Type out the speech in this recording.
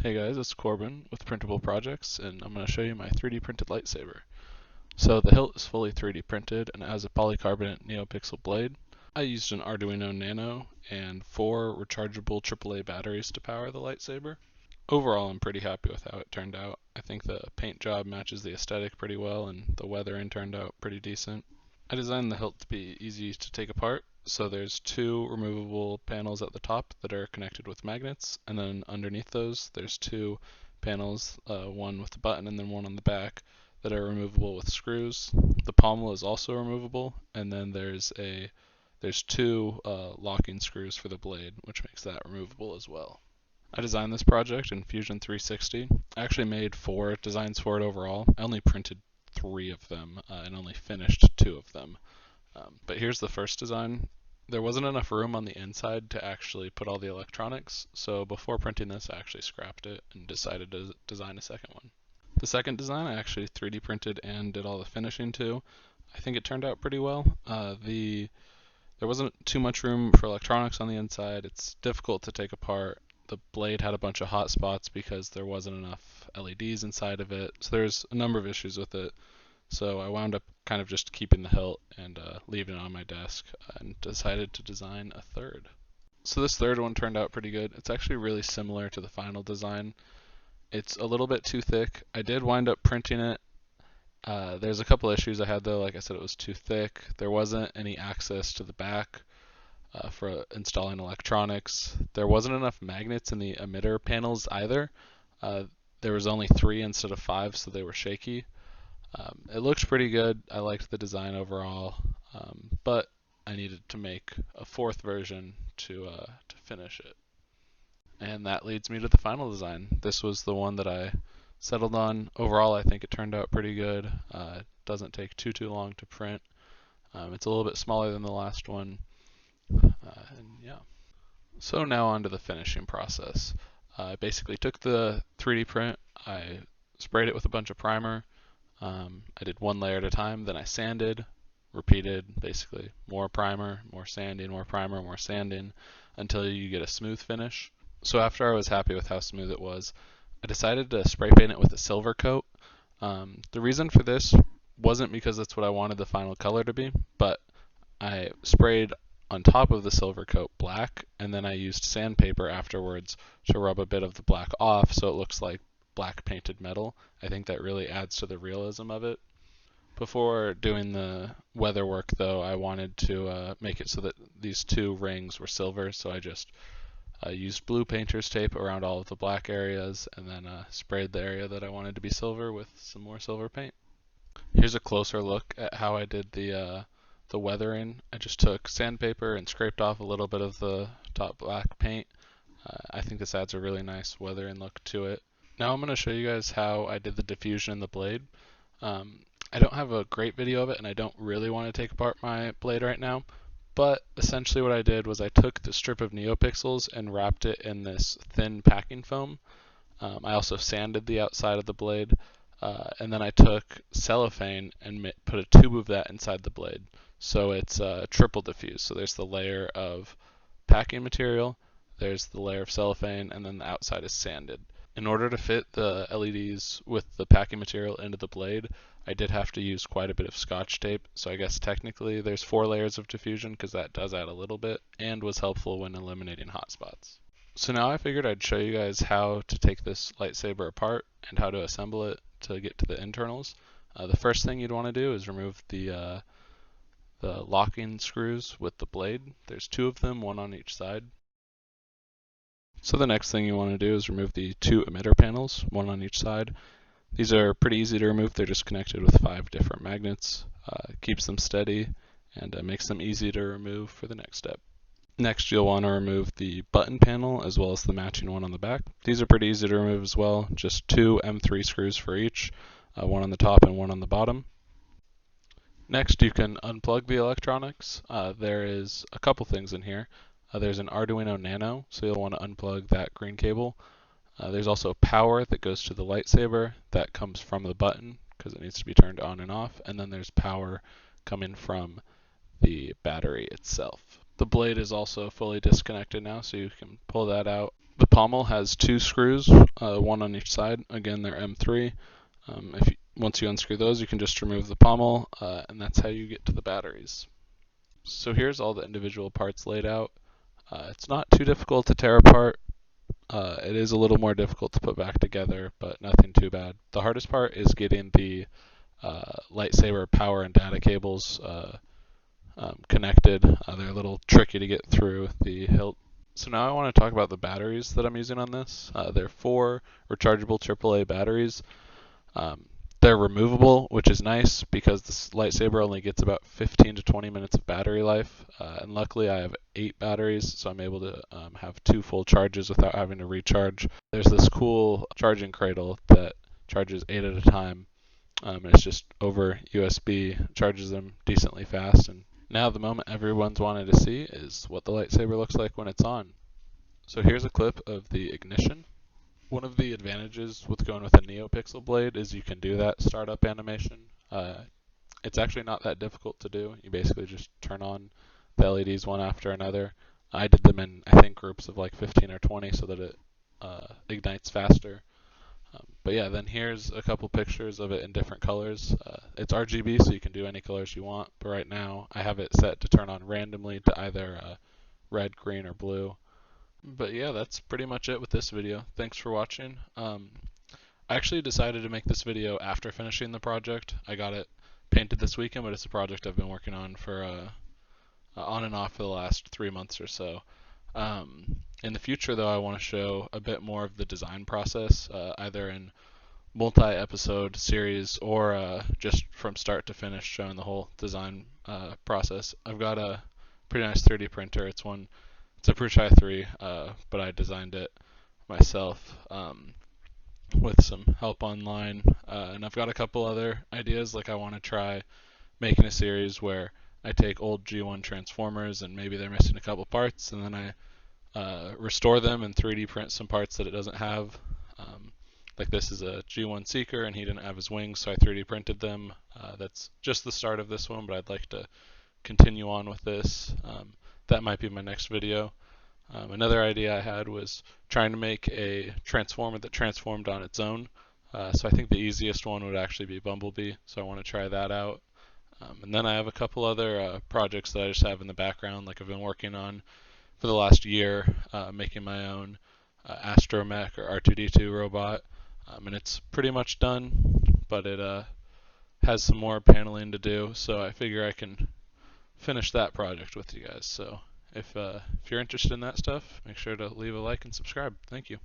Hey guys, it's Corbin with Printable Projects, and I'm going to show you my 3D printed lightsaber. So the hilt is fully 3D printed and it has a polycarbonate NeoPixel blade. I used an Arduino Nano and 4 rechargeable AAA batteries to power the lightsaber. Overall, I'm pretty happy with how it turned out. I think the paint job matches the aesthetic pretty well and the weathering turned out pretty decent. I designed the hilt to be easy to take apart, so there's 2 removable panels at the top that are connected with magnets, and then underneath those there's 2 panels, one with the button and then one on the back, that are removable with screws. The pommel is also removable, and then there's 2 locking screws for the blade, which makes that removable as well. I designed this project in Fusion 360. I actually made 4 designs for it overall. I only printed 3 of them and only finished 2 of them. But here's the first design. There wasn't enough room on the inside to actually put all the electronics, so before printing this I actually scrapped it and decided to design a second one. The second design I actually 3D printed and did all the finishing too. I think it turned out pretty well. There wasn't too much room for electronics on the inside. It's difficult to take apart. The blade had a bunch of hot spots because there wasn't enough LEDs inside of it, so there's a number of issues with it. So I wound up kind of just keeping the hilt and leaving it on my desk and decided to design a third. So this third one turned out pretty good. It's actually really similar to the final design. It's a little bit too thick. I did wind up printing it. There's a couple issues I had though. Like I said, it was too thick. There wasn't any access to the back for installing electronics. There wasn't enough magnets in the emitter panels either. There was only 3 instead of 5, so they were shaky. It looked pretty good. I liked the design overall, but I needed to make a 4th version to finish it. And that leads me to the final design. This was the one that I settled on. Overall, I think it turned out pretty good. It doesn't take too long to print. It's a little bit smaller than the last one. And yeah. So now on to the finishing process. I basically took the 3D print, I sprayed it with a bunch of primer. I did 1 layer at a time, then I sanded, repeated, basically more primer, more sanding, more primer, more sanding, until you get a smooth finish. So after I was happy with how smooth it was, I decided to spray paint it with a silver coat. The reason for this wasn't because that's what I wanted the final color to be, but I sprayed on top of the silver coat black, and then I used sandpaper afterwards to rub a bit of the black off so it looks like black painted metal. I think that really adds to the realism of it. Before doing the weather work though, I wanted to make it so that these 2 rings were silver, so I just used blue painter's tape around all of the black areas and then sprayed the area that I wanted to be silver with some more silver paint. Here's a closer look at how I did the weathering. I just took sandpaper and scraped off a little bit of the top black paint. I think this adds a really nice weathering look to it. Now I'm going to show you guys how I did the diffusion in the blade. I don't have a great video of it and I don't really want to take apart my blade right now, but essentially what I did was I took the strip of NeoPixels and wrapped it in this thin packing foam. I also sanded the outside of the blade, and then I took cellophane and put a tube of that inside the blade. So it's triple diffused. So there's the layer of packing material, there's the layer of cellophane, and then the outside is sanded. In order to fit the LEDs with the packing material into the blade, I did have to use quite a bit of Scotch tape, so I guess technically there's 4 layers of diffusion because that does add a little bit and was helpful when eliminating hot spots. So now I figured I'd show you guys how to take this lightsaber apart and how to assemble it to get to the internals. The first thing you'd want to do is remove the locking screws with the blade. There's 2 of them, 1 on each side. So the next thing you want to do is remove the 2 emitter panels, 1 on each side. These are pretty easy to remove. They're just connected with 5 different magnets. Keeps them steady and makes them easy to remove for the next step. Next, you'll want to remove the button panel as well as the matching one on the back. These are pretty easy to remove as well. Just 2 M3 screws for each, 1 on the top and 1 on the bottom. Next, you can unplug the electronics. There is a couple things in here. There's an Arduino Nano, so you'll want to unplug that green cable. There's also power that goes to the lightsaber that comes from the button because it needs to be turned on and off, and then there's power coming from the battery itself. The blade is also fully disconnected now, so you can pull that out. The pommel has 2 screws, one on each side. Again, they're M3. Once you unscrew those, you can just remove the pommel, and that's how you get to the batteries. So here's all the individual parts laid out. It's not too difficult to tear apart. It is a little more difficult to put back together, but nothing too bad. The hardest part is getting the lightsaber power and data cables connected. They're a little tricky to get through the hilt. So now I want to talk about the batteries that I'm using on this. They're 4 rechargeable AAA batteries. They're removable, which is nice because this lightsaber only gets about 15 to 20 minutes of battery life. And luckily I have 8 batteries, so I'm able to have 2 full charges without having to recharge. There's this cool charging cradle that charges 8 at a time. And it's just over USB, charges them decently fast. And now the moment everyone's wanted to see is what the lightsaber looks like when it's on. So here's a clip of the ignition. One of the advantages with going with a NeoPixel blade is you can do that startup animation. It's actually not that difficult to do. You basically just turn on the LEDs one after another. I did them in, I think, groups of like 15 or 20 so that it ignites faster. But yeah, then here's a couple pictures of it in different colors. It's RGB, so you can do any colors you want, but right now I have it set to turn on randomly to either red, green, or blue. But yeah, that's pretty much it with this video. Thanks for watching. I actually decided to make this video after finishing the project. I got it painted this weekend, but it's a project I've been working on for on and off for the last 3 months or so. In the future, though, I want to show a bit more of the design process, either in multi-episode series or just from start to finish, showing the whole design process. I've got a pretty nice 3D printer. It's a Prushai 3, but I designed it myself with some help online. And I've got a couple other ideas, like I want to try making a series where I take old G1 transformers and maybe they're missing a couple parts, and then I restore them and 3D print some parts that it doesn't have. Like this is a G1 Seeker and he didn't have his wings, so I 3D printed them. That's just the start of this one, but I'd like to continue on with this. That might be my next video. Another idea I had was trying to make a transformer that transformed on its own. So I think the easiest one would actually be Bumblebee, so I want to try that out. And then I have a couple other projects that I just have in the background, like I've been working on for the last year, making my own astromech or R2D2 robot. And it's pretty much done, but it has some more paneling to do, so I figure I can finish that project with you guys. So if you're interested in that stuff, make sure to leave a like and subscribe. Thank you.